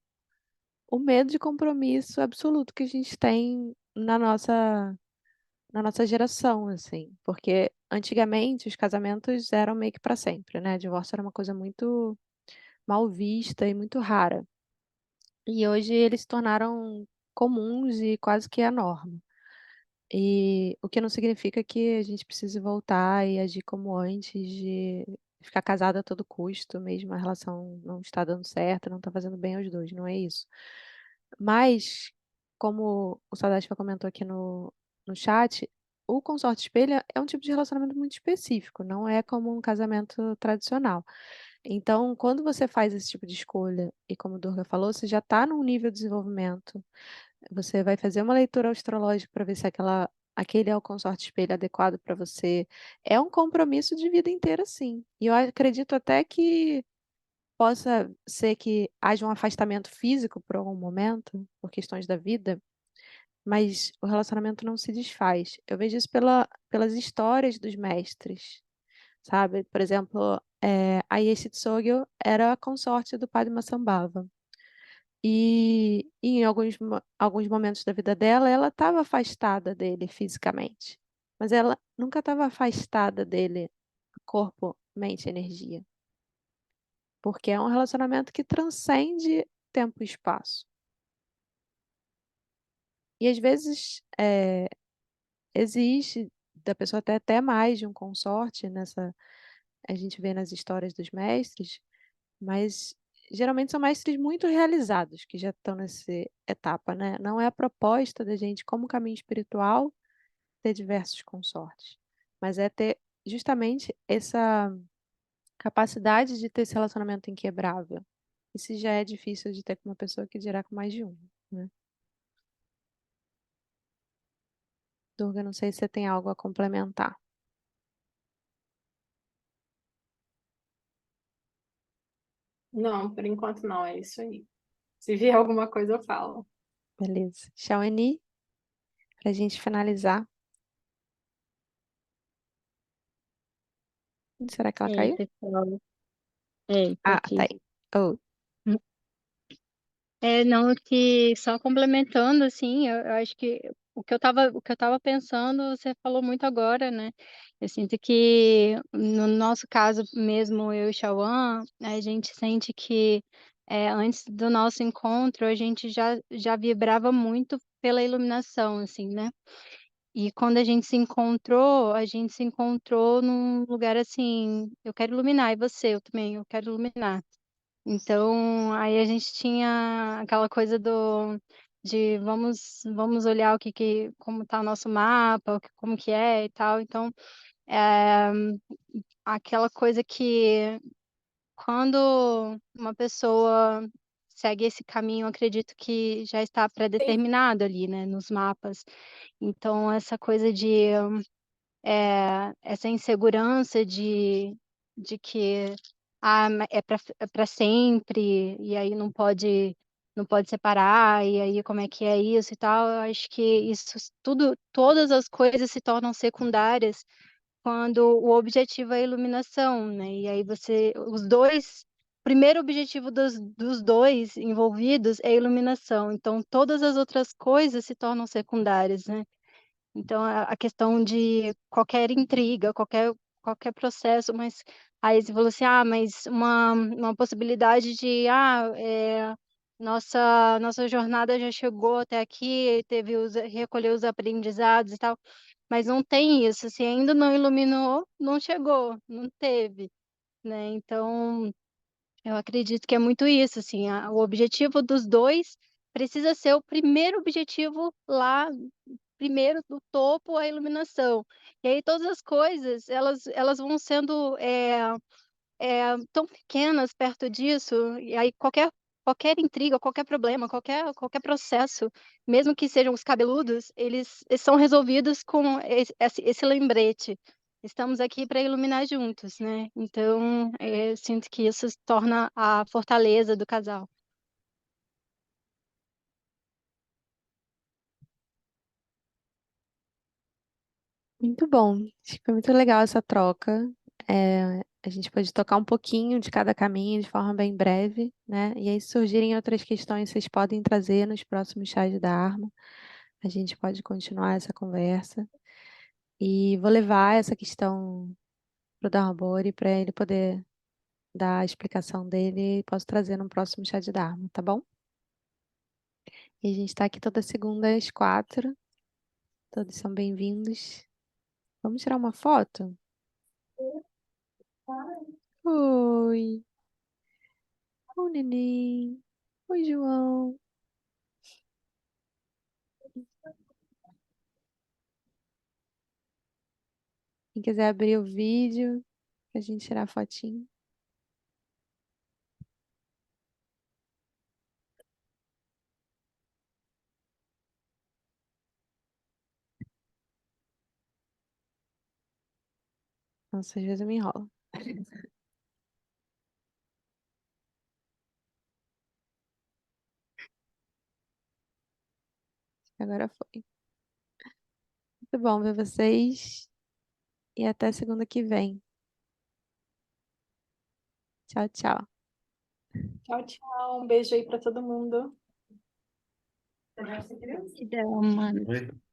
o medo de compromisso absoluto que a gente tem na nossa geração, assim, porque antigamente os casamentos eram meio que para sempre, né? Divórcio era uma coisa muito mal vista e muito rara. E hoje eles se tornaram comuns e quase que a norma. E o que não significa que a gente precise voltar e agir como antes de ficar casado a todo custo, mesmo a relação não está dando certo, não está fazendo bem aos dois, não é isso. Mas, como o Sadaspa comentou aqui no chat, o consórcio espelho é um tipo de relacionamento muito específico, não é como um casamento tradicional. Então, quando você faz esse tipo de escolha, e como o Durga falou, você já está num nível de desenvolvimento, você vai fazer uma leitura astrológica para ver se aquele é o consórcio espelho adequado para você. É um compromisso de vida inteira, sim. E eu acredito até que possa ser que haja um afastamento físico por algum momento, por questões da vida, mas o relacionamento não se desfaz. Eu vejo isso pelas histórias dos mestres, sabe? Por exemplo, a Ayeshi Tsogyal era a consorte do Padma Sambhava. E em alguns momentos da vida dela, ela estava afastada dele fisicamente. Mas ela nunca estava afastada dele, corpo, mente, energia. Porque é um relacionamento que transcende tempo e espaço. E às vezes existe da pessoa ter até mais de um consorte a gente vê nas histórias dos mestres, mas geralmente são mestres muito realizados que já estão nessa etapa, né? Não é a proposta da gente, como caminho espiritual, ter diversos consortes, mas é ter justamente essa capacidade de ter esse relacionamento inquebrável. Isso já é difícil de ter com uma pessoa que dirá com mais de um, né? Durga, não sei se você tem algo a complementar. Não, por enquanto não, é isso aí. Se vier alguma coisa, eu falo. Beleza. Shawnee, para a gente finalizar. Será que ela Ei, caiu? pessoal. Ei, tô Ah, tá aqui. aí. Oh, Não, que só complementando, assim, eu acho que o que eu tava pensando, você falou muito agora, né? Eu sinto que, no nosso caso mesmo, eu e o Chauã, a gente sente que antes do nosso encontro, a gente já vibrava muito pela iluminação, assim, né? E quando a gente se encontrou num lugar assim, eu quero iluminar, e você, eu também, eu quero iluminar. Então, aí a gente tinha aquela coisa de vamos olhar como está o nosso mapa, como que é e tal. Então, é, aquela coisa que quando uma pessoa segue esse caminho, eu acredito que já está pré-determinado ali, né, nos mapas. Então, essa coisa essa insegurança de que é para sempre, e aí não pode separar, e aí como é que é isso e tal, eu acho que isso tudo, todas as coisas se tornam secundárias quando o objetivo é a iluminação, né? E aí o primeiro objetivo dos dois envolvidos é a iluminação, então todas as outras coisas se tornam secundárias, né? Então, a questão de qualquer intriga, qualquer processo, mas aí você falou assim, mas uma possibilidade de, nossa jornada já chegou até aqui, recolheu os aprendizados e tal, mas não tem isso, se ainda não iluminou, não chegou, não teve, né? Então, eu acredito que é muito isso, assim, o objetivo dos dois precisa ser o primeiro objetivo lá, primeiro do topo, a iluminação. E aí todas as coisas, elas vão sendo tão pequenas perto disso, e aí qualquer qualquer intriga, qualquer problema, qualquer processo, mesmo que sejam os cabeludos, eles são resolvidos com esse lembrete. Estamos aqui para iluminar juntos, né? Então, sinto que isso se torna a fortaleza do casal. Muito bom. Acho que foi muito legal essa troca. A gente pode tocar um pouquinho de cada caminho de forma bem breve, né? E aí, se surgirem outras questões, vocês podem trazer nos próximos chás da Arma. A gente pode continuar essa conversa. E vou levar essa questão para o Dharmabori para ele poder dar a explicação dele e posso trazer no próximo chá de Dharma, tá bom? E a gente está aqui toda segunda às 4. Todos são bem-vindos. Vamos tirar uma foto? Oi. Oi, neném. Oi, João. Quem quiser abrir o vídeo pra gente tirar a fotinho. Nossa, às vezes eu me enrolo. Agora foi. Muito bom ver vocês e até segunda que vem. Tchau, tchau. Tchau, tchau. Um beijo aí para todo mundo. Que deu, mano. Oi?